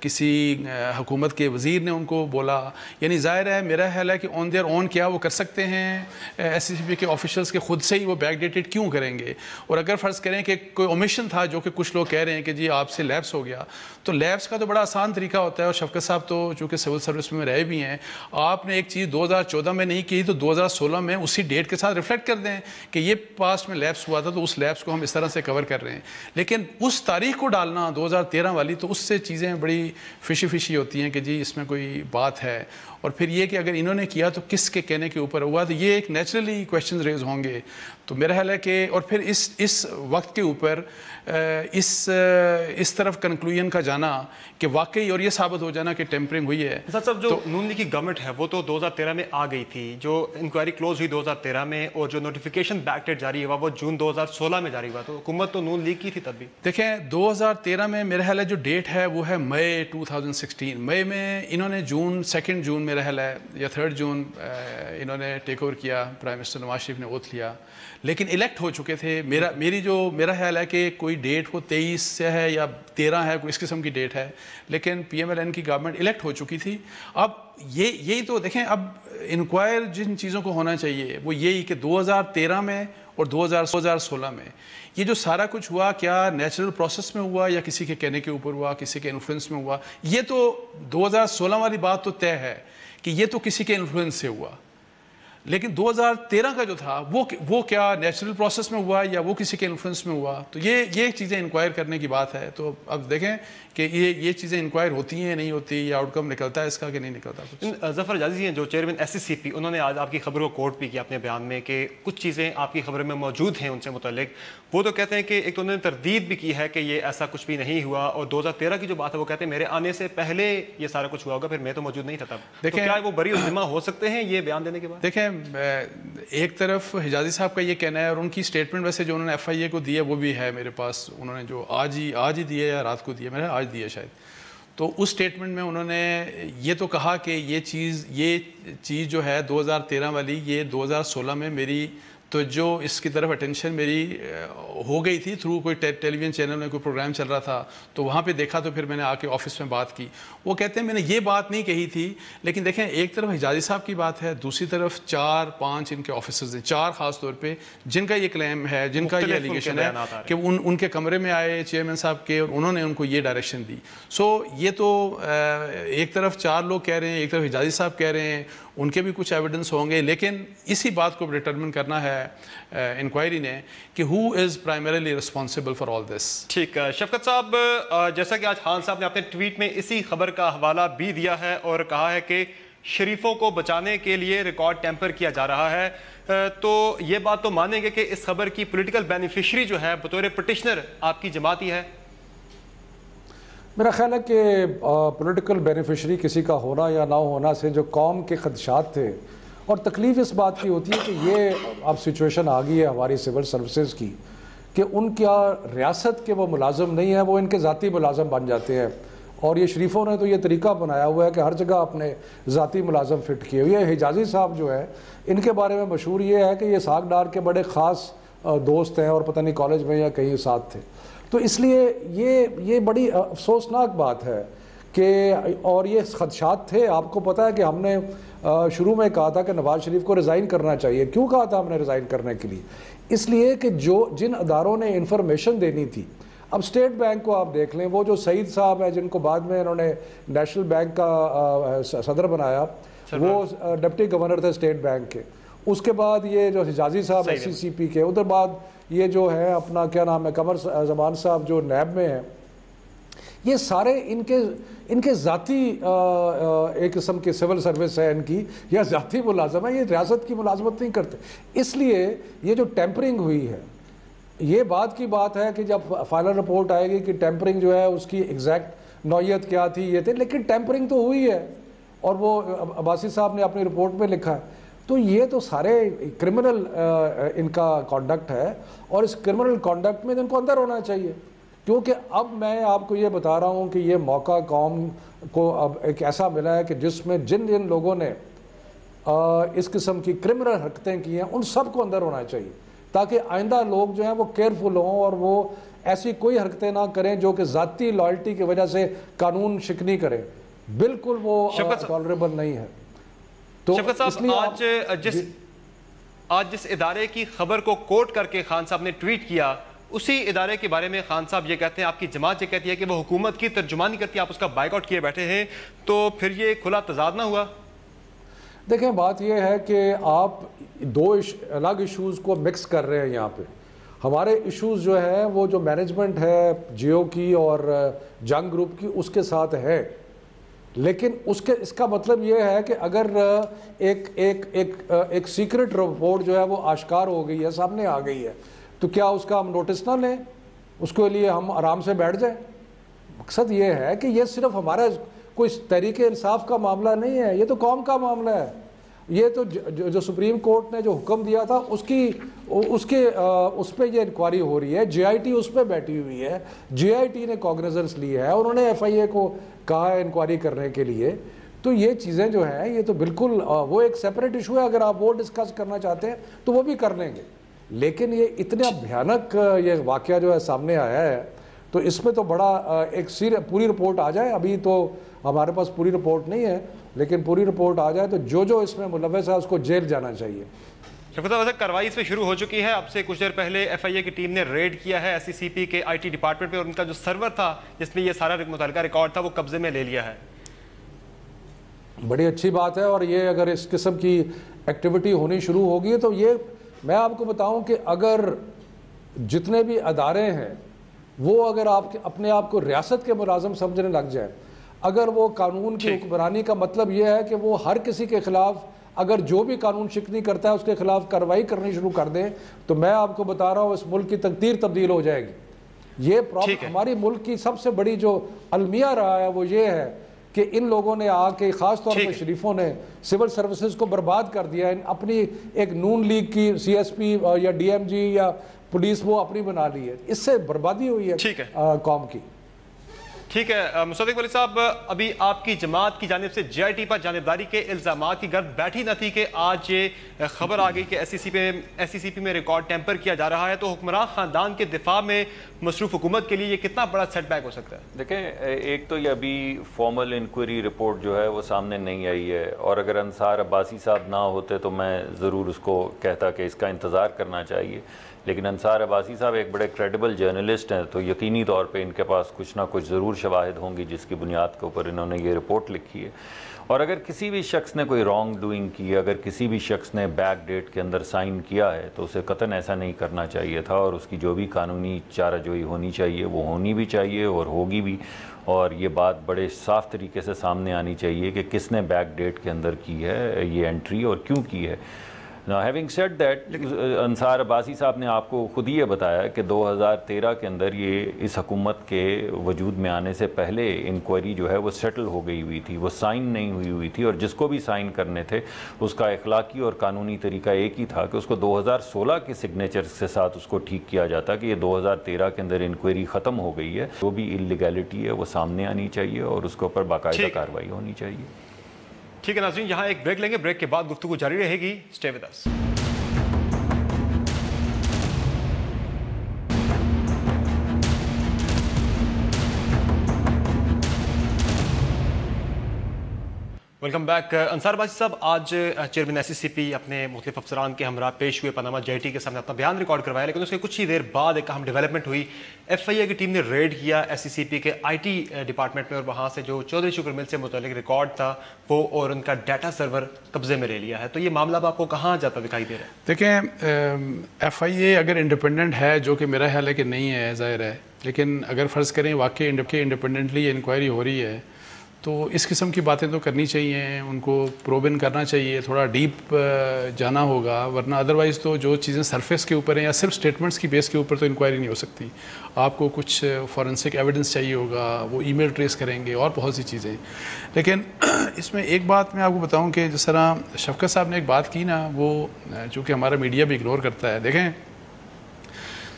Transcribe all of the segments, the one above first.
کسی حکومت کے وزیر نے ان کو بولا. یعنی ظاہر ہے میرا خیال ہے کہ آن دیئر اون کیا وہ کر سکتے ہیں ایس سی سی پی کے آفیشلس کے خود سے ہی وہ بیک ڈیٹڈ کیوں کریں گے. اور اگر فرض کریں کہ کوئی اومیشن تھا جو کہ کچھ لوگ کہہ رہے ہیں کہ جی آپ سے لیپس ہو گیا, تو لیپس کا تو بڑا آسان طریقہ ہوتا ہے. اور شفقت صاحب تو چونکہ سول سروس میں رہے بھی ہیں, آپ نے ایک چیز 2014 میں نہیں کی تو 2016 میں اسی ڈیٹ کے ساتھ ریفلیکٹ کر دیں کہ یہ پاسٹ میں لیپس ہوا تھا, تو اس لیپس کو ہم اس طرح سے کور کر رہے ہیں. لیکن اس تاریخ کو ڈالنا 2013 والی, تو اس سے چیزیں بڑی فشی ہوتی ہیں کہ جی اس میں کوئی بات ہے. اور پھر یہ کہ اگر انہوں نے کیا تو کس کے کہنے کے اوپر ہوا, تو یہ ایک نیچرلی کویشچنز ریز ہوں گے. تو میرا خیال ہے کہ اور پھر اس وقت کے اوپر اس طرف کنکلوژن کا جانا کہ واقعی اور یہ ثابت ہو جانا کہ ٹیمپرنگ ہوئی ہے. صاحب جو نون لیگ کی گورنمنٹ ہے وہ تو 2013 میں آ گئی تھی, جو انکوائری کلوز ہوئی 2013 میں, اور جو نوٹیفیکیشن بیک ڈیٹ جاری ہوا وہ جون 2016 میں جاری ہوا, تو حکومت تو نون لیگ کی تھی تب بھی. دیکھیں 2013 میں میرا خیال ہے جو ڈیٹ ہے وہ ہے مئی 2016. مئی میں انہوں نے 2 جون میرا خیال ہے یا 3 جون انہوں نے ٹیک اوور کیا, پرائم منسٹر نواز شریف نے اوتھ لیا, لیکن الیکٹ ہو چکے تھے. میرا خیال ہے کہ کوئی ڈیٹ وہ 23 سے ہے یا 13 ہے, کوئی اس قسم کی ڈیٹ ہے, لیکن پی ایم ایل این کی گورنمنٹ الیکٹ ہو چکی تھی. اب یہی تو دیکھیں, اب انکوائر جن چیزوں کو ہونا چاہیے وہ یہی کہ 2013 میں اور 2016 میں یہ جو سارا کچھ ہوا, کیا نیچرل پروسیس میں ہوا یا کسی کے کہنے کے اوپر ہوا, کسی کے انفلوئنس میں ہوا. یہ تو 2016 والی بات تو طے ہے کہ یہ تو کسی کے انفلوئنس سے ہوا, لیکن 2013 کا جو تھا وہ کیا نیچرل پروسیس میں ہوا یا وہ کسی کے انفلوئنس میں ہوا. تو یہ چیزیں انکوائر کرنے کی بات ہے. تو اب دیکھیں کہ یہ چیزیں انکوائر ہوتی ہیں نہیں ہوتی, یا آؤٹ کم نکلتا ہے اس کا کہ نہیں نکلتا. ظفر حجازی ہیں جو چیئرمین ایس سی سی پی, انہوں نے آج آپ کی خبر کو کوٹ بھی کیا اپنے بیان میں کہ کچھ چیزیں آپ کی خبر میں موجود ہیں ان سے متعلق. وہ تو کہتے ہیں کہ ایک تو انہوں نے تردید بھی کی ہے کہ یہ ایسا کچھ بھی نہیں ہوا, اور 2013 کی جو بات ہے وہ کہتے ہیں میرے آنے سے پہلے یہ سارا کچھ ہوا ہوگا, پھر میں تو موجود نہیں تھا تب. دیکھیں کیا وہ بری الذمہ ہو سکتے ہیں یہ بیان دینے کے بعد؟ دیکھیں ایک طرف حجازی صاحب کا یہ کہنا ہے, اور ان کی اسٹیٹمنٹ ویسے جو انہوں نے ایف آئی اے کو دی ہے وہ بھی ہے میرے پاس, انہوں نے جو آج ہی دی ہے یا رات کو دی ہے, میں نے آج دی ہے شاید. تو اس اسٹیٹمنٹ میں انہوں نے یہ تو کہا کہ یہ چیز جو ہے 2013 والی, یہ 2016 میں میری توجہ اس کی طرف اٹینشن میری ہو گئی تھی تھرو کوئی ٹیلی ویژن چینل میں کوئی پروگرام چل رہا تھا, تو وہاں پہ دیکھا, تو پھر میں نے آ کے آفس میں بات کی. وہ کہتے ہیں میں نے یہ بات نہیں کہی تھی, لیکن دیکھیں ایک طرف حجازی صاحب کی بات ہے, دوسری طرف 4-5 ان کے آفیسرز ہیں, 4 خاص طور پہ جن کا یہ کلیم ہے, جن کا یہ ایلیگیشن ہے کہ ان کے کمرے میں آئے چیئرمین صاحب کے اور انہوں نے ان کو یہ ڈائریکشن دی. سو یہ تو ایک طرف 4 لوگ کہہ رہے ہیں, ایک طرف حجازی صاحب کہہ رہے ہیں, ان کے بھی کچھ ایویڈنس ہوں گے, لیکن اسی بات کو ڈٹرمن کرنا ہے انکوائری نے کہ who is primarily responsible for all this. ٹھیک ہے شفقت صاحب, جیسا کہ آج خان صاحب نے اپنے ٹویٹ میں اسی خبر کا حوالہ بھی دیا ہے اور کہا ہے کہ شریفوں کو بچانے کے لیے ریکارڈ ٹیمپر کیا جا رہا ہے, تو یہ بات تو مانیں گے کہ اس خبر کی پولیٹیکل بینیفیشری جو ہے بطور پٹیشنر آپ کی جماعت ہی ہے؟ میرا خیال ہے کہ پولیٹیکل بینیفیشری کسی کا ہونا یا نہ ہونا سے جو قوم کے خدشات تھے, اور تکلیف اس بات کی ہوتی ہے کہ یہ اب سچویشن آ گئی ہے ہماری سول سروسز کی کہ ان کیا ریاست کے وہ ملازم نہیں ہیں, وہ ان کے ذاتی ملازم بن جاتے ہیں. اور یہ شریفوں نے تو یہ طریقہ بنایا ہوا ہے کہ ہر جگہ اپنے ذاتی ملازم فٹ کیے ہوئے. حجازی صاحب جو ہے ان کے بارے میں مشہور یہ ہے کہ یہ ساگ ڈار کے بڑے خاص دوست ہیں اور پتہ نہیں کالج میں یا کہیں ساتھ تھے. تو اس لیے یہ بڑی افسوسناک بات ہے کہ, اور یہ خدشات تھے. آپ کو پتہ ہے کہ ہم نے شروع میں کہا تھا کہ نواز شریف کو ریزائن کرنا چاہیے. کیوں کہا تھا ہم نے ریزائن کرنے کے لیے؟ اس لیے کہ جن اداروں نے انفارمیشن دینی تھی, اب اسٹیٹ بینک کو آپ دیکھ لیں, وہ جو سعید صاحب ہیں جن کو بعد میں انہوں نے نیشنل بینک کا صدر بنایا, وہ ڈپٹی گورنر تھے اسٹیٹ بینک کے. اس کے بعد یہ جو حجازی صاحب ایس سی سی پی کے, ادھر بعد یہ جو ہے اپنا کیا نام ہے قمر زمان صاحب جو نیب میں ہیں, یہ سارے ان کے ذاتی ایک قسم کی سول سروس ہے ان کی, یا ذاتی ملازم ہے, یہ ریاست کی ملازمت نہیں کرتے. اس لیے یہ جو ٹیمپرنگ ہوئی ہے, یہ بات کی بات ہے کہ جب فائنل رپورٹ آئے گی کہ ٹیمپرنگ جو ہے اس کی ایگزیکٹ نوعیت کیا تھی, یہ تھے, لیکن ٹیمپرنگ تو ہوئی ہے اور وہ عباسی صاحب نے اپنی رپورٹ میں لکھا ہے. تو یہ تو سارے کرمنل ان کا کانڈکٹ ہے, اور اس کرمنل کانڈکٹ میں ان کو اندر ہونا چاہیے. کیونکہ اب میں آپ کو یہ بتا رہا ہوں کہ یہ موقع قوم کو اب ایک ایسا ملا ہے کہ جس میں جن لوگوں نے اس قسم کی کرمنل حرکتیں کی ہیں ان سب کو اندر ہونا چاہیے, تاکہ آئندہ لوگ جو ہیں وہ کیئرفل ہوں اور وہ ایسی کوئی حرکتیں نہ کریں جو کہ ذاتی لائلٹی کی وجہ سے قانون شکنی کریں. بالکل وہ ٹالریبل نہیں ہے. تو شفقت صاحب آج جس ادارے کی خبر کو کوٹ کر کے خان صاحب نے ٹویٹ کیا، اسی ادارے کے بارے میں خان صاحب یہ کہتے ہیں، آپ کی جماعت یہ کہتی ہے کہ وہ حکومت کی ترجمانی کرتی ہے، آپ اس کا بائیک آؤٹ کیے بیٹھے ہیں، تو پھر یہ کھلا تضاد نہ ہوا؟ دیکھیں بات یہ ہے کہ آپ دو الگ ایشوز کو مکس کر رہے ہیں. یہاں پہ ہمارے ایشوز جو ہیں وہ جو مینجمنٹ ہے جیو کی اور جنگ گروپ کی اس کے ساتھ ہے، لیکن اس کا مطلب یہ ہے کہ اگر ایک سیکرٹ رپورٹ جو ہے وہ آشکار ہو گئی ہے، سامنے آ گئی ہے، تو کیا اس کا ہم نوٹس نہ لیں، اس کے لیے ہم آرام سے بیٹھ جائیں؟ مقصد یہ ہے کہ یہ صرف ہمارا کوئی تحریک انصاف کا معاملہ نہیں ہے، یہ تو قوم کا معاملہ ہے. یہ تو جو سپریم کورٹ نے جو حکم دیا تھا اس پہ یہ انکوائری ہو رہی ہے. جے آئی ٹی اس پہ بیٹھی ہوئی ہے، جے آئی ٹی نے کاگنیزنس لی ہے، انہوں نے ایف آئی اے کو کہا ہے انکوائری کرنے کے لیے. تو یہ چیزیں جو ہیں یہ تو بالکل وہ ایک سیپریٹ ایشو ہے. اگر آپ وہ ڈسکس کرنا چاہتے ہیں تو وہ بھی کر لیں گے، لیکن یہ اتنا بھیانک یہ واقعہ جو ہے سامنے آیا ہے تو اس میں تو بڑا ایک پوری رپورٹ آ جائے. ابھی تو ہمارے پاس پوری رپورٹ نہیں ہے، لیکن پوری رپورٹ آ جائے تو جو اس میں ملوث ہے اس کو جیل جانا چاہیے. شفقت صاحب کارروائی اس پہ شروع ہو چکی ہے. اب سے کچھ دیر پہلے ایف آئی اے کی ٹیم نے ریڈ کیا ہے ایس سی سی پی کے آئی ٹی ڈپارٹمنٹ پہ، اور ان کا جو سرور تھا جس میں یہ سارا متعلقہ ریکارڈ تھا وہ قبضے میں لے لیا ہے. بڑی اچھی بات ہے، اور یہ اگر اس قسم کی ایکٹیویٹی ہونی شروع ہوگی تو یہ میں آپ کو بتاؤں کہ اگر جتنے بھی ادارے ہیں وہ اگر آپ اپنے آپ کو ریاست کے ملازم سمجھنے لگ جائیں، اگر وہ قانون کی حکمرانی کا مطلب یہ ہے کہ وہ ہر کسی کے خلاف اگر جو بھی قانون شکنی کرتا ہے اس کے خلاف کارروائی کرنی شروع کر دیں، تو میں آپ کو بتا رہا ہوں اس ملک کی تقدیر تبدیل ہو جائے گی. یہ پرابلم ہماری ملک کی سب سے بڑی جو المیہ رہا ہے وہ یہ ہے کہ ان لوگوں نے آ کے خاص طور پر شریفوں نے سول سروسز کو برباد کر دیا. اپنی ایک نون لیگ کی سی ایس پی یا ڈی ایم جی یا پولیس وہ اپنی بنا لی ہے، اس سے بربادی ہوئی ہے قوم کی. ٹھیک ہے مصدق ولی صاحب، ابھی آپ کی جماعت کی جانب سے جے آئی ٹی پر جانبداری کے الزامات کی گرد بیٹھی نہ تھی کہ آج یہ خبر آ گئی کہ ایس سی سی پی میں ریکارڈ ٹیمپر کیا جا رہا ہے، تو حکمراں خاندان کے دفاع میں مصروف حکومت کے لیے یہ کتنا بڑا سیٹ بیک ہو سکتا ہے؟ دیکھیں، ایک تو یہ ابھی فارمل انکوائری رپورٹ جو ہے وہ سامنے نہیں آئی ہے، اور اگر انصار عباسی صاحب نہ ہوتے تو میں ضرور اس کو کہتا کہ اس کا انتظار کرنا چاہیے. لیکن انصار عباسی صاحب ایک بڑے کریڈیبل جرنلسٹ ہیں، تو یقینی طور پہ ان کے پاس کچھ نہ کچھ ضرور شواہد ہوں گی جس کی بنیاد کے اوپر انہوں نے یہ رپورٹ لکھی ہے. اور اگر کسی بھی شخص نے کوئی رانگ ڈوئنگ کی، اگر کسی بھی شخص نے بیک ڈیٹ کے اندر سائن کیا ہے تو اسے قطعاً ایسا نہیں کرنا چاہیے تھا، اور اس کی جو بھی قانونی چارہ جوئی ہونی چاہیے وہ ہونی بھی چاہیے اور ہوگی بھی. اور یہ بات بڑے صاف طریقے سے سامنے آنی چاہیے کہ کس نے بیک ڈیٹ کے اندر کی ہے یہ انٹری اور کیوں کی ہے. Now having said that, انصار عباسی صاحب نے آپ کو خود ہی یہ بتایا کہ 2013 کے اندر یہ اس حکومت کے وجود میں آنے سے پہلے انکوائری جو ہے وہ سیٹل ہو گئی ہوئی تھی، وہ سائن نہیں ہوئی تھی، اور جس کو بھی سائن کرنے تھے اس کا اخلاقی اور قانونی طریقہ ایک ہی تھا کہ اس کو 2016 کے سگنیچر کے ساتھ اس کو ٹھیک کیا جاتا کہ یہ 2013 کے اندر انکوائری ختم ہو گئی ہے. جو بھی انلیگیلٹی ہے وہ سامنے آنی چاہیے اور اس کے اوپر باقاعدہ کارروائی ہونی چاہیے. ٹھیک ہے ناظرین، یہاں ایک بریک لیں گے، بریک کے بعد گفتگو جاری رہے گی. Stay with us. Welcome back. Ansar Abbasi صاحب، آج چیئرمین ایس سی سی پی اپنے مختلف افسران کے ہمراہ پیش ہوئے، پاناما جے آئی ٹی کے سامنے اپنا بیان ریکارڈ کروایا، لیکن اس کے کچھ ہی دیر بعد ایک اہم ڈیولپمنٹ ہوئی. ایف آئی اے کی ٹیم نے ریڈ کیا ایس سی سی پی کے آئی ٹی ڈپارٹمنٹ میں، اور وہاں سے جو چودھری شکر مل سے متعلق ریکارڈ تھا وہ اور ان کا ڈیٹا سرور قبضے میں لے لیا ہے. تو یہ معاملہ اب آپ کو کہاں جاتا دکھائی دے رہا ہے؟ دیکھیں، ایف آئی اے اگر انڈیپینڈنٹ ہے، جو کہ میرا خیال ہے کہ نہیں ہے، ظاہر ہے، لیکن اگر فرض کریں واقعی انڈیپینڈنٹلی انکوائری ہو رہی ہے تو اس قسم کی باتیں تو کرنی چاہیے، ان کو پروبن کرنا چاہیے، تھوڑا ڈیپ جانا ہوگا، ورنہ ادروائز تو جو چیزیں سرفیس کے اوپر ہیں یا صرف سٹیٹمنٹس کی بیس کے اوپر تو انکوائری نہیں ہو سکتی. آپ کو کچھ فورنسک ایویڈنس چاہیے ہوگا، وہ ای میل ٹریس کریں گے اور بہت سی چیزیں. لیکن اس میں ایک بات میں آپ کو بتاؤں کہ جس طرح شفقت صاحب نے ایک بات کی نا، وہ چونکہ ہمارا میڈیا بھی اگنور کرتا ہے. دیکھیں،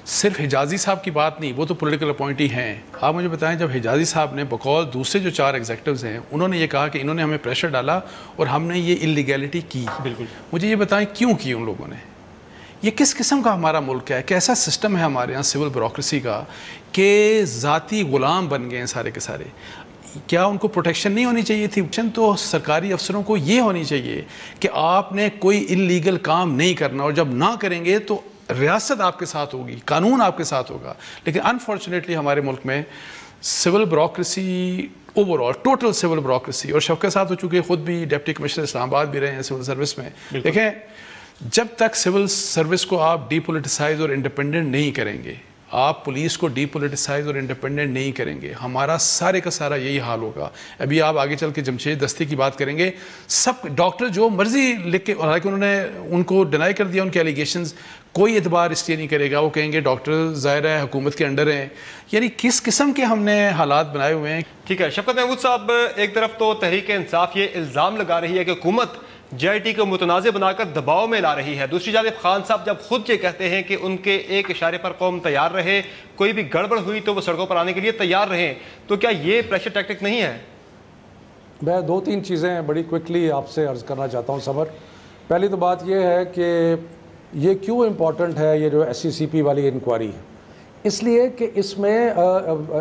صرف حجازی صاحب کی بات نہیں، وہ تو پولیٹیکل اپوائنٹی ہیں. آپ مجھے بتائیں، جب حجازی صاحب نے بقول دوسرے جو 4 ایگزیکٹوز ہیں انہوں نے یہ کہا کہ انہوں نے ہمیں پریشر ڈالا اور ہم نے یہ انلیگیلٹی کی، بالکل، مجھے یہ بتائیں کیوں کی ان لوگوں نے؟ یہ کس قسم کا ہمارا ملک ہے؟ کیسا سسٹم ہے ہمارے یہاں سول بیوروکریسی کا کہ ذاتی غلام بن گئے ہیں سارے کے سارے؟ کیا ان کو پروٹیکشن نہیں ہونی چاہیے تھی؟ تو سرکاری افسروں کو یہ ہونی چاہیے کہ آپ نے کوئی انلیگل کام نہیں کرنا، اور جب نہ کریں گے تو ریاست آپ کے ساتھ ہوگی، قانون آپ کے ساتھ ہوگا. لیکن انفارچونیٹلی ہمارے ملک میں civil bureaucracy over all total civil bureaucracy, اور شفقت صاحب ہو چکے خود بھی ڈپٹی کمشنر اسلام آباد بھی رہے ہیں سول سروس میں. دیکھیں جب تک سول سروس کو آپ ڈی پولیٹیسائز اور انڈیپینڈنٹ نہیں کریں گے، آپ پولیس کو ڈی پولیٹیسائز اور انڈیپینڈنٹ نہیں کریں گے، ہمارا سارے کا سارا یہی حال ہوگا. ابھی آپ آگے چل کے جمشید دستی کی بات کریں گے، سب ڈاکٹر جو مرضی لکھ کے، حالانکہ انہوں نے ان کو ڈینائی کر دیا ان کے ایلیگیشنز، کوئی اعتبار اس لیے نہیں کرے گا. وہ کہیں گے ڈاکٹر ظاہر ہے حکومت کے انڈر ہیں. یعنی کس قسم کے ہم نے حالات بنائے ہوئے ہیں. ٹھیک ہے شفقت محمود صاحب، ایک طرف تو تحریک انصاف یہ الزام لگا رہی ہے کہ حکومت جے آئی ٹی کو متنازع بنا کر دباؤ میں لا رہی ہے، دوسری جانب خان صاحب جب خود یہ کہتے ہیں کہ ان کے ایک اشارے پر قوم تیار رہے، کوئی بھی گڑبڑ ہوئی تو وہ سڑکوں پر آنے کے لیے تیار رہیں، تو کیا یہ پریشر ٹیکٹک نہیں ہے؟ میں 2-3 چیزیں بڑی کوئکلی آپ سے عرض کرنا چاہتا ہوں صبر. پہلی تو بات یہ ہے کہ یہ کیوں امپورٹنٹ ہے یہ جو ایس سی سی پی والی انکوائری ہے؟ اس لیے کہ اس میں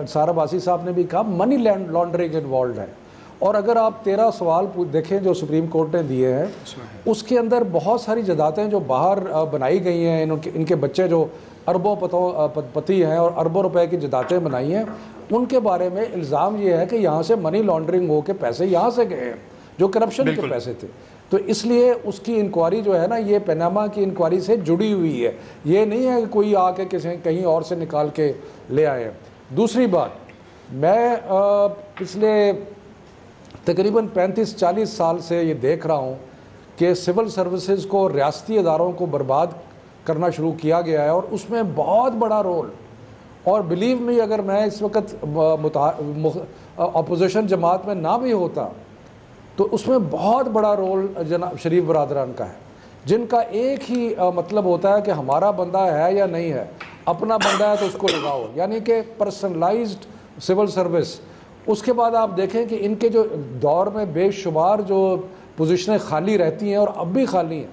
سارا باسی صاحب نے بھی کہا منی لانڈرنگ انوالوڈ ہے. اور اگر آپ 13 سوال دیکھیں جو سپریم کورٹ نے دیے ہیں، اس کے اندر بہت ساری جداتیں جو باہر بنائی گئی ہیں، ان کے بچے جو اربوں پتی ہیں اور اربوں روپے کی جداتیں بنائی ہیں، ان کے بارے میں الزام یہ ہے کہ یہاں سے منی لانڈرنگ ہو کے پیسے یہاں سے گئے ہیں جو کرپشن کے پیسے تھے. تو اس لیے اس کی انکوائری جو ہے نا، یہ پیناما کی انکوائری سے جڑی ہوئی ہے، یہ نہیں ہے کہ کوئی آ کے کہیں اور سے نکال کے لے آئے ہیں. دوسری بات، میں پچھلے تقریباً 35-40 سال سے یہ دیکھ رہا ہوں کہ سول سروسز کو ریاستی اداروں کو برباد کرنا شروع کیا گیا ہے، اور اس میں بہت بڑا رول، اور بلیو می اگر میں اس وقت اپوزیشن جماعت میں نہ بھی ہوتا تو اس میں بہت بڑا رول جناب شریف برادران کا ہے، جن کا ایک ہی مطلب ہوتا ہے کہ ہمارا بندہ ہے یا نہیں ہے، اپنا بندہ ہے تو اس کو لگاؤ، یعنی کہ پرسنلائزڈ سول سروس. اس کے بعد آپ دیکھیں کہ ان کے جو دور میں بے شمار جو پوزیشنیں خالی رہتی ہیں اور اب بھی خالی ہیں،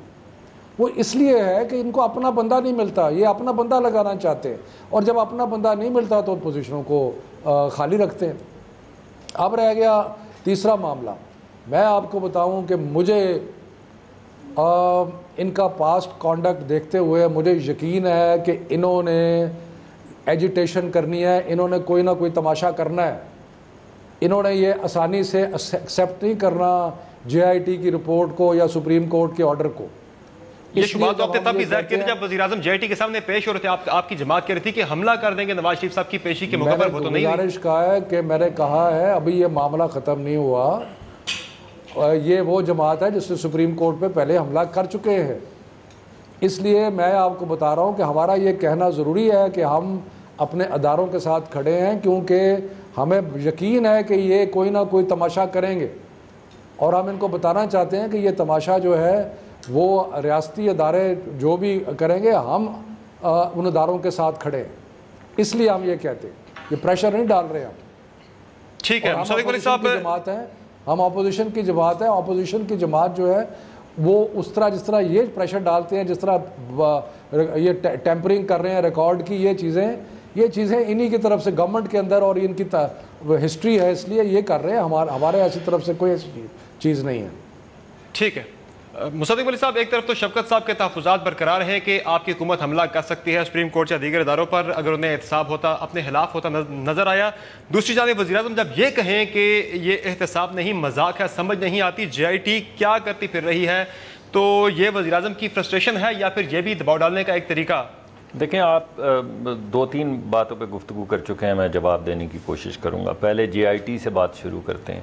وہ اس لیے ہے کہ ان کو اپنا بندہ نہیں ملتا، یہ اپنا بندہ لگانا چاہتے ہیں، اور جب اپنا بندہ نہیں ملتا تو پوزیشنوں کو خالی رکھتے ہیں. اب رہ گیا تیسرا معاملہ. میں آپ کو بتاؤں کہ مجھے ان کا پاسٹ کانڈکٹ دیکھتے ہوئے مجھے یقین ہے کہ انہوں نے ایجیٹیشن کرنی ہے، انہوں نے کوئی نہ کوئی تماشا کرنا ہے. انہوں نے یہ آسانی سے ایکسیپٹ نہیں کرنا جے آئی ٹی کی رپورٹ کو یا سپریم کورٹ کے آرڈر کو. یہ شبہات آپ نے تب بھی ظاہر کیے تھے جب وزیر اعظم جے آئی ٹی کے سامنے پیش ہو رہے تھے، آپ کی جماعت کہہ رہی تھی کہ حملہ کر دیں گے نواز شریف صاحب کی پیشی کے موقع پر، وہ تو نہیں ہوئی. گزارش کہا ہے کہ میں نے کہا ہے ابھی یہ معاملہ ختم نہیں ہوا، یہ وہ جماعت ہے جس نے سپریم کورٹ پہ پہلے حملہ کر چکے ہیں. اس لیے میں آپ کو بتا رہا ہوں کہ ہمارا یہ کہنا ضروری ہے کہ ہم اپنے اداروں کے ساتھ کھڑے ہیں، کیونکہ ہمیں یقین ہے کہ یہ کوئی نہ کوئی تماشا کریں گے، اور ہم ان کو بتانا چاہتے ہیں کہ یہ تماشا جو ہے وہ ریاستی ادارے جو بھی کریں گے، ہم ان اداروں کے ساتھ کھڑے ہیں. اس لیے ہم یہ کہتے ہیں، یہ پریشر نہیں ڈال رہے ہم. ٹھیک ہے مصدق ولی صاحب، جماعت ہے، ہم اپوزیشن کی جماعت ہے. اپوزیشن کی جماعت جو ہے وہ اس طرح جس طرح یہ پریشر ڈالتے ہیں، جس طرح یہ ٹیمپرنگ کر رہے ہیں ریکارڈ کی، یہ چیزیں انہی کی طرف سے گورنمنٹ کے اندر اور ان کی ہسٹری ہے، اس لیے یہ کر رہے ہیں. ہمارے ایسی طرف سے کوئی ایسی چیز نہیں ہے. ٹھیک ہے مصدق ولی صاحب، ایک طرف تو شفقت صاحب کے تحفظات برقرار ہیں کہ آپ کی حکومت حملہ کر سکتی ہے سپریم کورٹ یا دیگر اداروں پر اگر انہیں احتساب ہوتا، اپنے خلاف ہوتا نظر آیا. دوسری جانب وزیر اعظم جب یہ کہیں کہ یہ احتساب نہیں، مذاق ہے، سمجھ نہیں آتی جے آئی ٹی کیا کرتی پھر رہی ہے، تو یہ وزیر اعظم کی فرسٹریشن ہے یا پھر یہ بھی دباؤ ڈالنے کا ایک طریقہ؟ دیکھیں آپ 2-3 باتوں پہ گفتگو کر چکے ہیں، میں جواب دینے کی کوشش کروں گا. پہلے جے آئی ٹی سے بات شروع کرتے ہیں.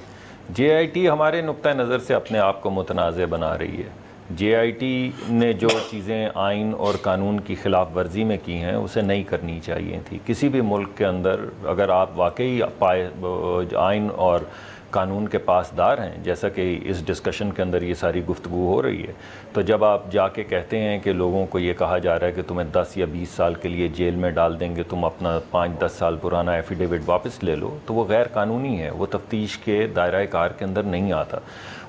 جے آئی ٹی ہمارے نقطہ نظر سے اپنے آپ کو متنازع بنا رہی ہے. جے آئی ٹی نے جو چیزیں آئین اور قانون کی خلاف ورزی میں کی ہیں اسے نہیں کرنی چاہیے تھی. کسی بھی ملک کے اندر اگر آپ واقعی آئین اور قانون کے پاسدار ہیں، جیسا کہ اس ڈسکشن کے اندر یہ ساری گفتگو ہو رہی ہے، تو جب آپ جا کے کہتے ہیں کہ لوگوں کو یہ کہا جا رہا ہے کہ تمہیں 10 یا 20 سال کے لیے جیل میں ڈال دیں گے، تم اپنا 5-10 سال پرانا ایفیڈیوٹ واپس لے لو، تو وہ غیر قانونی ہے، وہ تفتیش کے دائرہ کار کے اندر نہیں آتا.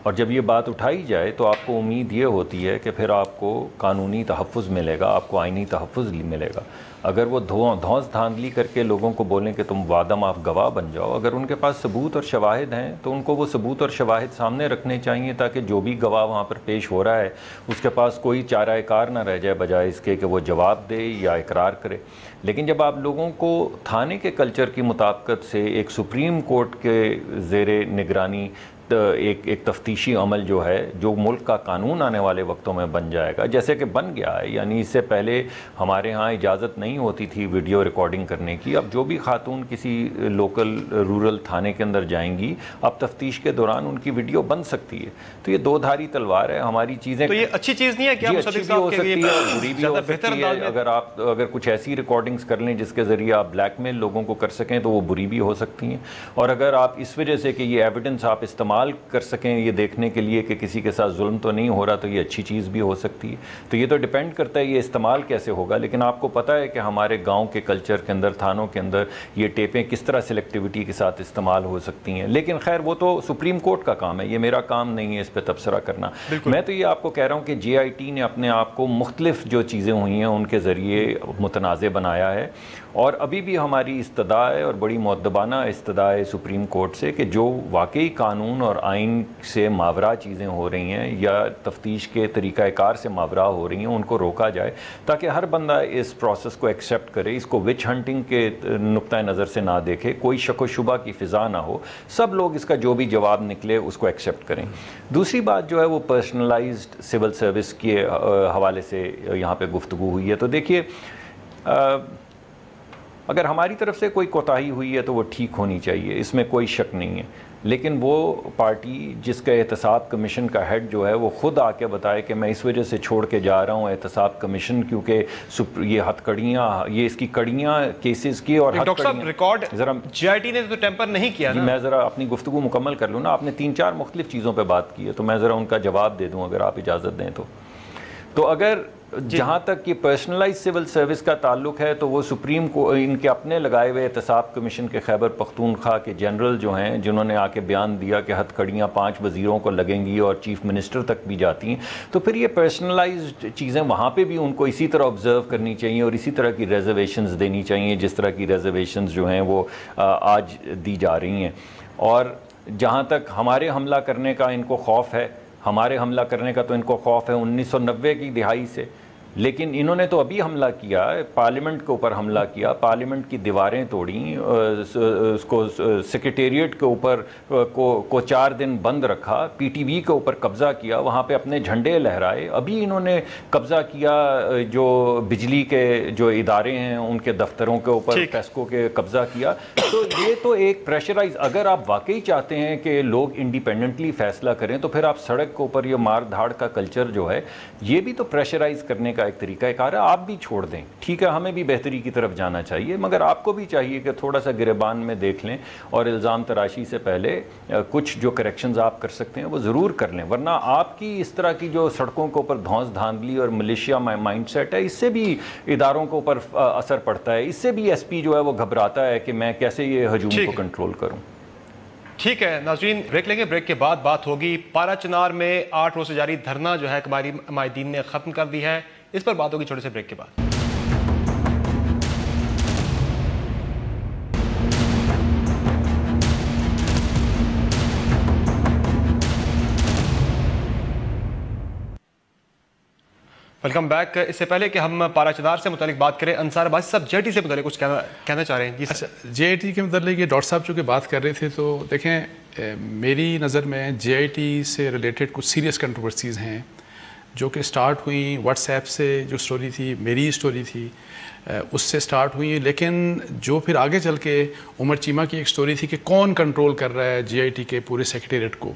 اور جب یہ بات اٹھائی جائے تو آپ کو امید یہ ہوتی ہے کہ پھر آپ کو قانونی تحفظ ملے گا, آپ کو آئینی تحفظ ملے گا. اگر وہ دھونس دھاندلی کر کے لوگوں کو بولیں کہ تم وعدہ معاف گواہ بن جاؤ, اگر ان کے پاس ثبوت اور شواہد ہیں تو ان کو وہ ثبوت اور شواہد سامنے رکھنے چاہیے تاکہ جو بھی گواہ وہاں پر پیش ہو رہا ہے اس کے پاس کوئی چارہ کار نہ رہ جائے بجائے اس کے کہ وہ جواب دے یا اقرار کرے. لیکن جب آپ لوگوں کو تھانے کے کلچر کی مطابقت سے ایک سپریم کورٹ کے زیر نگرانی ایک تفتیشی عمل جو ہے, جو ملک کا قانون آنے والے وقتوں میں بن جائے گا, جیسے کہ بن گیا ہے, یعنی اس سے پہلے ہمارے ہاں اجازت نہیں ہوتی تھی ویڈیو ریکارڈنگ کرنے کی, اب جو بھی خاتون کسی لوکل رورل تھانے کے اندر جائیں گی اب تفتیش کے دوران ان کی ویڈیو بن سکتی ہے. تو یہ دو دھاری تلوار ہے, ہماری چیزیں تو یہ اچھی چیز نہیں ہے کیا اچھی بھی ہو سکتی ہے اور بری بھی ہو سکتی ہے. اگر کچھ ایسی ریکارڈنگز کر لیں جس کے ذریعے آپ بلیک میل لوگوں کو کر سکیں تو وہ بری بھی ہو سکتی ہیں, اور اگر آپ اس وجہ سے کہ یہ ایویڈنس آپ استعمال کر سکیں یہ دیکھنے کے لیے کہ کسی کے ساتھ ظلم تو نہیں ہو رہا تو یہ اچھی چیز بھی ہو سکتی ہے. تو یہ تو ڈیپینڈ کرتا ہے یہ استعمال کیسے ہوگا. لیکن آپ کو پتہ ہے کہ ہمارے گاؤں کے کلچر کے اندر, تھانوں کے اندر یہ ٹیپیں کس طرح سلیکٹیوٹی کے ساتھ استعمال ہو سکتی ہیں. لیکن خیر وہ تو سپریم کورٹ کا کام ہے, یہ میرا کام نہیں ہے اس پہ تبصرہ کرنا. میں تو یہ آپ کو کہہ رہا ہوں کہ جے آئی ٹی نے اپنے آپ کو مختلف جو چیزیں ہوئی ہیں ان کے ذریعے متنازع بنایا ہے, اور ابھی بھی ہماری استدعا ہے اور بڑی مؤدبانہ استدعا ہے سپریم کورٹ سے کہ جو واقعی قانون اور آئین سے ماورا چیزیں ہو رہی ہیں یا تفتیش کے طریقہ کار سے ماورا ہو رہی ہیں ان کو روکا جائے, تاکہ ہر بندہ اس پروسیس کو ایکسیپٹ کرے, اس کو وچ ہنٹنگ کے نقطہ نظر سے نہ دیکھے, کوئی شک و شبہ کی فضا نہ ہو, سب لوگ اس کا جو بھی جواب نکلے اس کو ایکسیپٹ کریں. دوسری بات جو ہے وہ پرسنلائزڈ سول سروس کے حوالے سے یہاں پہ گفتگو ہوئی ہے. تو دیکھیے اگر ہماری طرف سے کوئی کوتاہی ہوئی ہے تو وہ ٹھیک ہونی چاہیے, اس میں کوئی شک نہیں ہے. لیکن وہ پارٹی جس کا احتساب کمیشن کا ہیڈ جو ہے وہ خود آ کے بتائے کہ میں اس وجہ سے چھوڑ کے جا رہا ہوں احتساب کمیشن کیونکہ یہ ہتھ کڑیاں, یہ اس کی کڑیاں کیسز کی, اور ڈاکٹر صاحب ریکارڈ ذرا جے آئی ٹی نے تو ٹیمپر نہیں کیا نا. میں ذرا اپنی گفتگو مکمل کر لوں نا, آپ نے 3-4 مختلف چیزوں پہ بات کی ہے تو میں ذرا ان کا جواب دے دوں اگر آپ اجازت دیں تو اگر جہاں تک یہ پرسنلائز سول سروس کا تعلق ہے تو وہ سپریم کو ان کے اپنے لگائے ہوئے احتساب کمیشن کے خیبر پختونخوا کے جنرل جو ہیں جنہوں نے آ کے بیان دیا کہ ہتھ کڑیاں 5 وزیروں کو لگیں گی اور چیف منسٹر تک بھی جاتی ہیں, تو پھر یہ پرسنلائزڈ چیزیں وہاں پہ بھی ان کو اسی طرح آبزرو کرنی چاہیے اور اسی طرح کی ریزرویشنز دینی چاہیے جس طرح کی ریزرویشنز جو ہیں وہ آج دی جا رہی ہیں. اور جہاں تک ہمارے حملہ کرنے کا ان کو خوف ہے, ہمارے حملہ کرنے کا تو ان کو خوف ہے 1990 کی دہائی سے, لیکن انہوں نے تو ابھی حملہ کیا, پارلیمنٹ کے اوپر حملہ کیا, پارلیمنٹ کی دیواریں توڑیں, اس کو سیکریٹریٹ کے اوپر کو 4 دن بند رکھا, پی ٹی وی کے اوپر قبضہ کیا, وہاں پہ اپنے جھنڈے لہرائے. ابھی انہوں نے قبضہ کیا جو بجلی کے جو ادارے ہیں ان کے دفتروں کے اوپر, ٹیسکو کے قبضہ کیا. تو یہ تو ایک پریشرائز, اگر آپ واقعی چاہتے ہیں کہ لوگ انڈیپینڈنٹلی فیصلہ کریں تو پھر آپ سڑک کے اوپر یہ مار دھاڑ کا کلچر جو ہے یہ بھی تو پریشرائز کرنے کا ایک طریقہ کار ہے. آپ بھی چھوڑ دیں, ٹھیک ہے, ہمیں بھی بہتری کی طرف جانا چاہیے, مگر آپ کو بھی چاہیے کہ تھوڑا سا گریبان میں دیکھ لیں اور الزام تراشی سے پہلے کچھ جو کریکشنز آپ کر سکتے ہیں وہ ضرور کر لیں, ورنہ آپ کی اس طرح کی جو سڑکوں کے اوپر دھونس دھاندلی اور ملیشیا مائنڈ سیٹ ہے اس سے بھی اداروں کے اوپر اثر پڑتا ہے, اس سے بھی ایس پی جو ہے وہ گھبراتا ہے کہ میں کیسے یہ ہجوم کو کنٹرول کروں. ٹھیک ہے ناظرین, بریک لیں گے, بریک کے بعد بات ہوگی. پارا چنار میں 8 روز سے جاری دھرنا جو ہے قبائلی عمائدین نے ختم کر دی ہے, اس پر بات ہوگی چھوٹے سے بریک کے بعد. Welcome back. اس سے پہلے کہ ہم پارا چنار سے متعلق بات کریں, انصار عباسی صاحب جے آئی ٹی سے متعلق کچھ کہنا چاہ رہے ہیں. اچھا, جے آئی ٹی کے متعلق یہ ڈاکٹر صاحب چونکہ بات کر رہے تھے تو دیکھیں میری نظر میں جے آئی ٹی سے ریلیٹڈ کچھ سیریس کنٹروورسیز ہیں جو کہ سٹارٹ ہوئیں واٹس ایپ سے, جو سٹوری تھی میری سٹوری تھی اس سے سٹارٹ ہوئی, لیکن جو پھر آگے چل کے عمر چیمہ کی ایک سٹوری تھی کہ کون کنٹرول کر رہا ہے جے آئی ٹی کے پورے سیکریٹریٹ کو.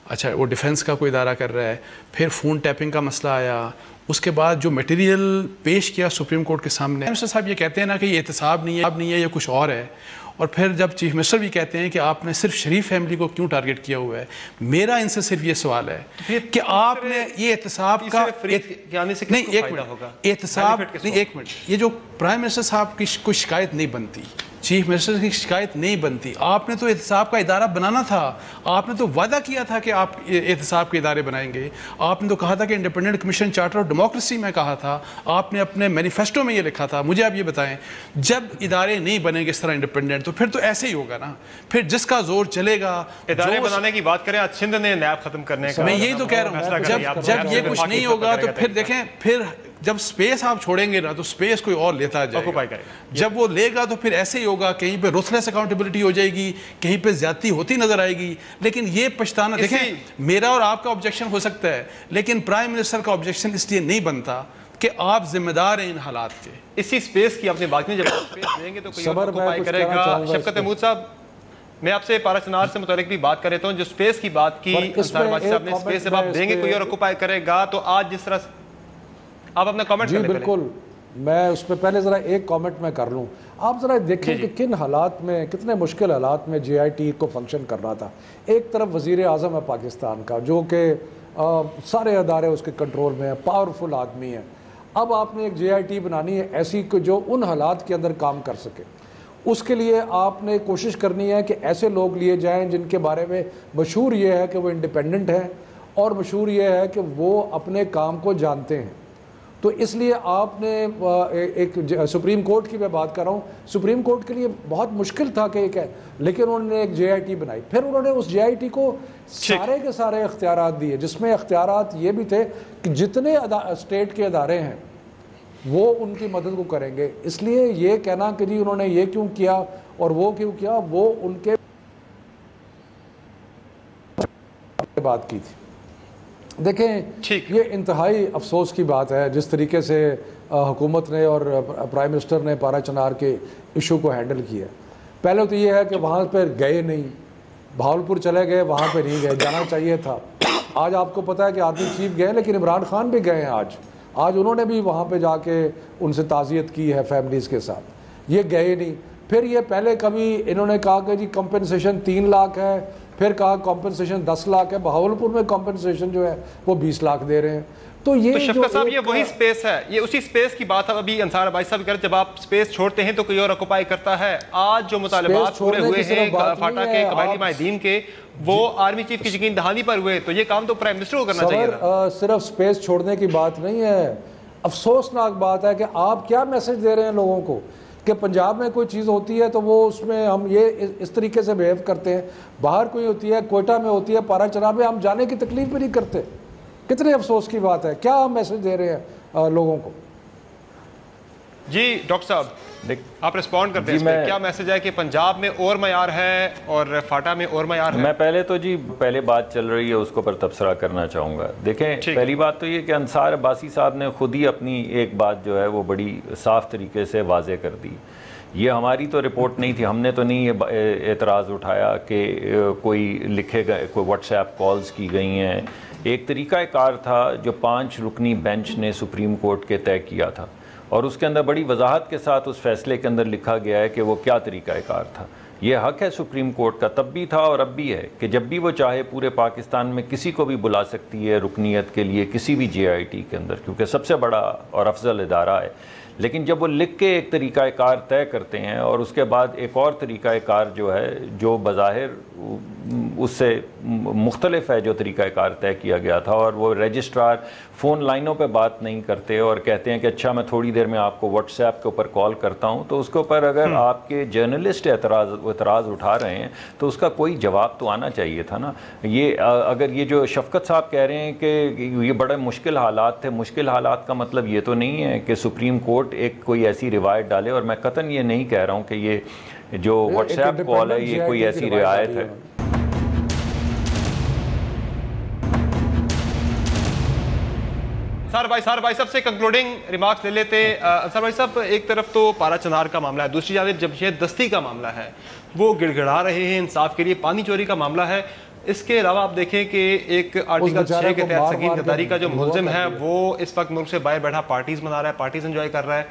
اچھا, وہ ڈیفنس کا کوئی ادارہ کر رہا ہے. پھر فون ٹیپنگ کا مسئلہ آیا, اس کے بعد جو میٹیریل پیش کیا سپریم کورٹ کے سامنے, منسٹر صاحب یہ کہتے ہیں نا کہ یہ احتساب نہیں ہے, یہ کچھ اور ہے. اور پھر جب چیف منسٹر بھی کہتے ہیں کہ آپ نے صرف شریف فیملی کو کیوں ٹارگٹ کیا ہوا ہے. میرا ان سے صرف یہ سوال ہے کہ آپ نے یہ احتساب کا نہیں, ایک منٹ, یہ جو پرائم منسٹر صاحب کی کوئی شکایت نہیں بنتی, چیف منسٹر کی شکایت نہیں بنتی. آپ نے تو احتساب کا ادارہ بنانا تھا, آپ نے تو وعدہ کیا تھا کہ آپ احتساب کے ادارے بنائیں گے, آپ نے تو کہا تھا کہ independent commission charter of democracy میں کہا تھا, آپ نے اپنے مینیفیسٹو میں یہ لکھا تھا. مجھے آپ یہ بتائیں, جب ادارے نہیں بنیں گے اس طرح انڈیپینڈنٹ تو پھر تو ایسے ہی ہوگا نا, پھر جس کا زور چلے گا. ادارے بنانے کی بات کریں, آج سندھ نے نیب ختم کرنے کا, میں یہی تو کہہ رہا ہوں, جب یہ کچھ نہیں ہوگا تو پھر دیکھیں, پھر جب سپیس آپ چھوڑیں گے نا تو سپیس کوئی اور لیتا جائے گا. جب وہ لے گا تو پھر ایسے ہی ہوگا, کہیں پہ رuthless اکاؤنٹیبلٹی ہو جائے گی, کہیں پہ زیادتی ہوتی نظر آئے گی. لیکن یہ پچھتانا, دیکھیں میرا اور آپ کا آبجیکشن ہو سکتا ہے, لیکن پرائم منسٹر کا آبجیکشن اس لیے نہیں بنتا کہ آپ ذمہ دار ہیں ان حالات کے. اسی سپیس کی آپ نے بات نہیں, جب سپیس دیں گے تو کوئی اور آکوپائی کرے گا. شفقت محمود صاحب, میں آپ سے پارا چنار سے متعلق بھی بات کر رہتا ہوں, جو سپیس کی بات کی انصار باجی صاحب نے, سپیس جب آپ دیں گے کوئی اور آکوپائی کرے گا, تو آج جس طرح آپ اپنا کامنٹ جی بالکل, میں اس پہ پہلے ذرا ایک کامنٹ میں کر لوں. آپ ذرا دیکھیں کہ کن حالات میں, کتنے مشکل حالات میں جے آئی ٹی کو فنکشن کر رہا تھا. ایک طرف وزیر اعظم ہے پاکستان کا, جو کہ سارے ادارے اس کے کنٹرول میں ہیں, پاورفل آدمی ہے. اب آپ نے ایک جے آئی ٹی بنانی ہے ایسی کہ جو ان حالات کے اندر کام کر سکے. اس کے لیے آپ نے کوشش کرنی ہے کہ ایسے لوگ لیے جائیں جن کے بارے میں مشہور یہ ہے کہ وہ انڈیپینڈنٹ ہیں, اور مشہور یہ ہے کہ وہ اپنے کام کو جانتے ہیں. تو اس لیے آپ نے ایک سپریم کورٹ کی میں بات کر رہا ہوں, سپریم کورٹ کے لیے بہت مشکل تھا کہ ایک ہے, لیکن انہوں نے ایک جے آئی ٹی بنائی. پھر انہوں نے اس جے آئی ٹی کو سارے کے سارے اختیارات دیے, جس میں اختیارات یہ بھی تھے کہ جتنے اسٹیٹ کے ادارے ہیں وہ ان کی مدد کو کریں گے. اس لیے یہ کہنا کہ جی انہوں نے یہ کیوں کیا اور وہ کیوں کیا, وہ ان کے بات کی تھی. دیکھیں یہ انتہائی افسوس کی بات ہے جس طریقے سے حکومت نے اور پرائم منسٹر نے پارا چنار کے ایشو کو ہینڈل کیا. پہلے تو یہ ہے کہ وہاں پہ گئے نہیں, بھاولپور چلے گئے, وہاں پہ نہیں گئے, جانا چاہیے تھا. آج آپ کو پتا ہے کہ آرمی چیف گئے, لیکن عمران خان بھی گئے ہیں آج انہوں نے بھی وہاں پہ جا کے ان سے تعزیت کی ہے فیملیز کے ساتھ. یہ گئے نہیں. پھر یہ پہلے کبھی انہوں نے کہا کہ جی کمپنسیشن 3 لاکھ ہے, پھر کہا کمپنسیشن 10 لاکھ ہے. بہاولپور میں کمپنسیشن جو ہے وہ 20 لاکھ دے رہے ہیں. تو یہ شفقت صاحب, یہ وہی سپیس ہے, یہ اسی سپیس کی بات ہے. ابھی انصار باجی صاحب کہہ رہے جب آپ سپیس چھوڑتے ہیں تو کوئی اور آکوپائی کرتا ہے. آج جو مطالبات پورے ہوئے ہیں فاٹا کے, قبائلی ماہدین کے, وہ آرمی چیف کی یقین دہانی پر ہوئے, تو یہ کام تو پرائم منسٹر کو کرنا چاہیے تھا. صرف سپیس چھوڑنے کی بات نہیں ہے, افسوسناک بات ہے کہ آپ کیا میسج دے رہے ہیں لوگوں کو کہ پنجاب میں کوئی چیز ہوتی ہے تو وہ اس میں ہم یہ اس طریقے سے بیہیو کرتے ہیں. باہر کوئی ہوتی ہے, کوئٹہ میں ہوتی ہے, پارا چنار میں, ہم جانے کی تکلیف بھی نہیں کرتے. کتنے افسوس کی بات ہے. کیا ہم میسج دے رہے ہیں لوگوں کو؟ جی ڈاکٹر صاحب آپ ریسپونڈ کرتے ہیں, کیا میسج ہے کہ پنجاب میں اور معیار ہے اور فاٹا میں اور معیار ہے؟ میں پہلے بات چل رہی ہے اس کو پر تبصرہ کرنا چاہوں گا. دیکھیں پہلی بات تو یہ کہ انصار عباسی صاحب نے خود ہی اپنی ایک بات جو ہے وہ بڑی صاف طریقے سے واضح کر دی. یہ ہماری تو رپورٹ نہیں تھی, ہم نے تو نہیں یہ اعتراض اٹھایا کہ کوئی لکھے گئے, کوئی واٹس ایپ کالز کی گئی ہیں. ایک طریقہ کار تھا جو 5 رکنی بینچ نے سپریم کورٹ کے طے کیا تھا, اور اس کے اندر بڑی وضاحت کے ساتھ اس فیصلے کے اندر لکھا گیا ہے کہ وہ کیا طریقہ کار تھا. یہ حق ہے سپریم کورٹ کا, تب بھی تھا اور اب بھی ہے, کہ جب بھی وہ چاہے پورے پاکستان میں کسی کو بھی بلا سکتی ہے رکنیت کے لیے کسی بھی جے آئی ٹی کے اندر, کیونکہ سب سے بڑا اور افضل ادارہ ہے. لیکن جب وہ لکھ کے ایک طریقہ کار طے کرتے ہیں اور اس کے بعد ایک اور طریقہ کار جو ہے جو بظاہر اس سے مختلف ہے جو طریقہ کار طے کیا گیا تھا, اور وہ رجسٹرار فون لائنوں پہ بات نہیں کرتے اور کہتے ہیں کہ اچھا میں تھوڑی دیر میں آپ کو واٹس ایپ کے اوپر کال کرتا ہوں, تو اس کے اوپر اگر آپ کے جرنلسٹ اعتراض اٹھا رہے ہیں تو اس کا کوئی جواب تو آنا چاہیے تھا نا. یہ اگر یہ جو شفقت صاحب کہہ رہے ہیں کہ یہ بڑے مشکل حالات تھے, مشکل حالات کا مطلب یہ تو نہیں ہے کہ سپریم کورٹ ایک کوئی ایسی روایت ڈالے, اور میں قطعاً یہ نہیں کہہ رہا ہوں کہ یہ جو واٹس ایپ کال ہے یہ کوئی ایسی روایت ہے. انصار بھائی صاحب سے کنکلوڈنگ ریمارکس لے لیتے. انصار بھائی صاحب, ایک طرف تو پارا چنار کا معاملہ ہے, دوسری جانب جمشید دستی کا معاملہ ہے, وہ گڑ گڑا رہے ہیں انصاف کے لیے. پانی چوری کا معاملہ ہے. اس کے علاوہ آپ دیکھیں کہ ایک آرٹیکل 6 کے تحت سگین غداری کا جو ملزم ہے وہ اس وقت ملک سے باہر بیٹھا پارٹیز منا رہا ہے, پارٹیز انجوائے کر رہا ہے.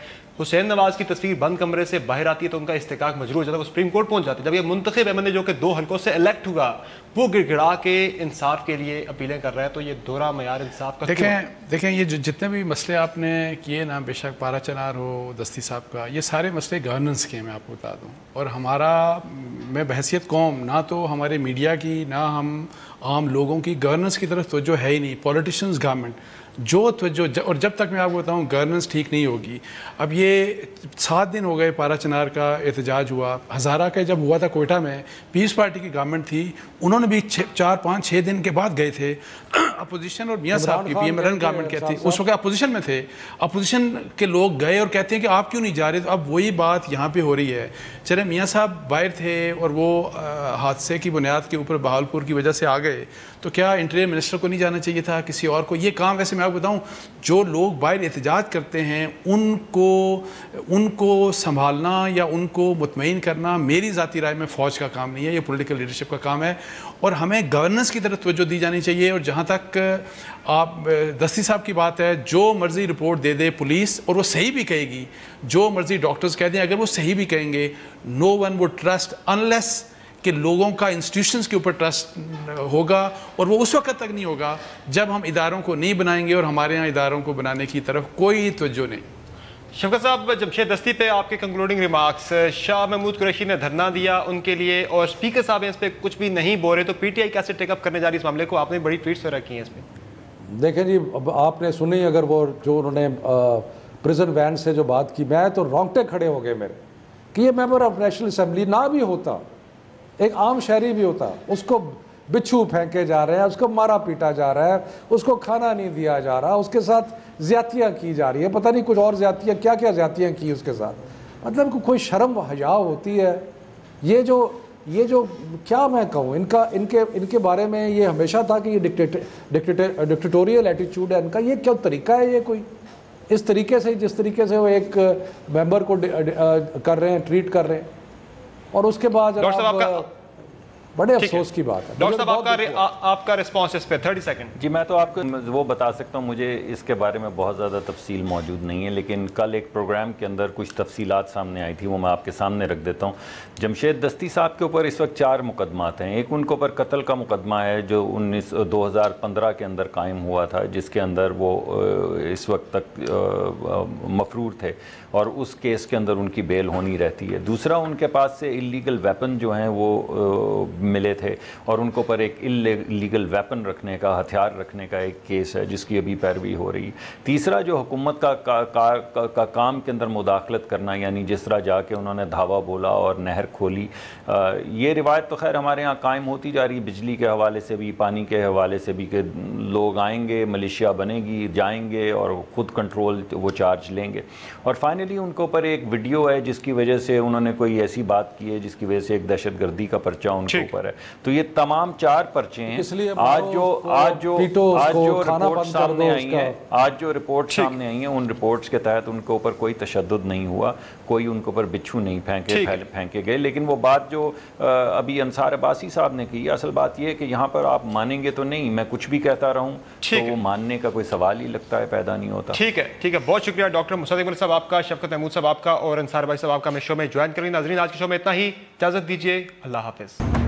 حسین نواز کی تصویر بند کمرے سے باہر آتی ہے تو ان کا استحقاق مجروح ہو جاتا ہے, وہ سپریم کورٹ پہنچ جاتے ہیں. جب یہ منتخب ایم این اے جو کہ 2 حلقوں سے الیکٹ ہوا وہ گڑ گڑا کے انصاف کے لیے اپیلیں کر رہا ہے, تو یہ دوہرا معیار انصاف کا دیکھیں یہ جتنے بھی مسئلے آپ نے کیے نا, بے شک پارا چنار ہو, دستی صاحب کا, یہ سارے مسئلے گورننس کے ہیں, میں آپ کو بتا دوں. اور ہمارا, میں بحیثیت قوم, نہ تو ہمارے میڈیا کی نہ ہم عام لوگوں کی گورننس کی طرف توجہ ہے ہی نہیں. پولیٹیشنز, گورنمنٹ جو توجہ, اور جب تک میں آپ کو بتاؤں گورننس ٹھیک نہیں ہوگی. اب یہ 7 دن ہو گئے پارا چنار کا احتجاج ہوا, ہزارہ کا جب ہوا تھا کوئٹہ میں, پیس پارٹی کی گورنمنٹ تھی, انہوں نے بھی 4 5 6 دن کے بعد گئے تھے. اپوزیشن اور میاں صاحب کی پی ایم رن گورنمنٹ کہتی, اس وقت اپوزیشن میں تھے, اپوزیشن کے لوگ گئے اور کہتے ہیں کہ آپ کیوں نہیں جا رہے. تو اب وہی بات یہاں پہ ہو رہی ہے. چلے میاں صاحب باہر تھے اور وہ حادثے کی بنیاد کے اوپر بہاولپور کی وجہ سے آ گئے, تو کیا انٹیریئر منسٹر کو نہیں جانا چاہیے تھا, کسی اور کو؟ یہ کام ویسے میں آپ کو بتاؤں, جو لوگ باہر احتجاج کرتے ہیں ان کو سنبھالنا یا ان کو مطمئن کرنا میری ذاتی رائے میں فوج کا کام نہیں ہے, یہ پولیٹیکل لیڈرشپ کا کام ہے. اور ہمیں گورننس کی طرف توجہ دی جانی چاہیے. اور جہاں تک آپ دستی صاحب کی بات ہے, جو مرضی رپورٹ دے دے پولیس اور وہ صحیح بھی کہے گی, جو مرضی ڈاکٹرز کہہ دیں اگر وہ صحیح بھی کہیں گے, نو ون وڈ ٹرسٹ انلیس کہ لوگوں کا انسٹیٹیوشنز کے اوپر ٹرسٹ ہوگا. اور وہ اس وقت تک نہیں ہوگا جب ہم اداروں کو نہیں بنائیں گے, اور ہمارے ہاں اداروں کو بنانے کی طرف کوئی توجہ نہیں. شفقت صاحب, جمشید دستی پہ آپ کے کنکلوڈنگ ریمارکس, شاہ محمود قریشی نے دھرنا دیا ان کے لیے اور اسپیکر صاحب اس پہ کچھ بھی نہیں بول رہے, تو پی ٹی آئی کیسے ٹیک اپ کرنے جا رہی اس معاملے کو؟ آپ نے بڑی ٹویٹس رکھی ہیں اس پہ. دیکھیں جی, اب آپ نے سنی اگر وہ جو انہوں نے پریزن وین سے جو بات کی, میں تو رونگٹے کھڑے ہو گئے میرے کہ یہ ممبر آف نیشنل اسمبلی نہ بھی ہوتا, ایک عام شہری بھی ہوتا, اس کو بچھو پھینکے جا رہے ہیں, اس کو مارا پیٹا جا رہا ہے, اس کو کھانا نہیں دیا جا رہا, اس کے ساتھ زیادتیاں کی جا رہی ہے, پتہ نہیں کچھ اور زیادتیاں کیا کیا زیادتیاں کی اس کے ساتھ. مطلب کوئی شرم و حیا ہوتی ہے؟ یہ جو کیا میں کہوں, ان کے بارے میں یہ ہمیشہ تھا کہ یہ ڈکٹیٹوریل ایٹیچیوڈ ہے ان کا. یہ کیا طریقہ ہے یہ کوئی اس طریقے سے, جس طریقے سے وہ ایک ممبر کو کر رہے ہیں, ٹریٹ کر رہے ہیں, اور اس کے بعد بڑے افسوس کی بات ہے. ڈاکٹر صاحب آپ کا ریسپانس اس پہ 30 سیکنڈ. جی, میں تو آپ کو وہ بتا سکتا ہوں, مجھے اس کے بارے میں بہت زیادہ تفصیل موجود نہیں ہے, لیکن کل ایک پروگرام کے اندر کچھ تفصیلات سامنے آئی تھی, وہ میں آپ کے سامنے رکھ دیتا ہوں. جمشید دستی صاحب کے اوپر اس وقت 4 مقدمات ہیں. ایک ان کے اوپر قتل کا مقدمہ ہے جو 2015 کے اندر قائم ہوا تھا, جس کے اندر وہ اس وقت تک مفرور تھے, اور اس کیس کے اندر ان کی بیل ہونی رہتی ہے. دوسرا, ان کے پاس سے اللیگل ویپن جو ہیں وہ ملے تھے, اور ان کو اوپر ایک اللیگل ویپن رکھنے کا, ہتھیار رکھنے کا ایک کیس ہے جس کی ابھی پیروی ہو رہی. تیسرا, جو حکومت کا کام کے اندر مداخلت کرنا, یعنی جس طرح جا کے انہوں نے دھاوا بولا اور نہر کھولی. یہ روایت تو خیر ہمارے ہاں قائم ہوتی جا رہی, بجلی کے حوالے سے بھی, پانی کے حوالے سے بھی, کہ لوگ آئیں گے, ملیشیا بنے گی, جائیں گے اور خود کنٹرول وہ چارج لیں گے. اور فائنلی ان کے اوپر ایک ویڈیو ہے جس کی وجہ سے انہوں نے کوئی ایسی بات کی ہے جس کی وجہ سے ایک دہشت گردی کا پرچہ ان کے اوپر ہے. تو یہ تمام 4 پرچے ہیں. آج جو رپورٹ سامنے آئی ہیں ان رپورٹس کے تحت ان کے اوپر کوئی تشدد نہیں ہوا, کوئی ان کے اوپر بچھو نہیں پھینکے گئے. لیکن وہ بات جو ابھی انصار عباسی صاحب نے کی, اصل بات یہ ہے کہ یہاں پر آپ مانیں گے تو نہیں, میں کچھ بھی کہتا رہوں تو وہ ماننے کا کوئی سوال ہی لگتا ہے پیدا نہیں ہوتا. ٹھیک ہے, بہت شکریہ ڈاکٹر مصدق ملک صاحب آپ کا, شفقت محمود صاحب آپ کا, اور انصار عباسی صاحب آپ کا ہمیں شو میں جوائن کریں. ناظرین, آج کے شو میں اتنا ہی, اجازت دیجیے, اللہ حافظ.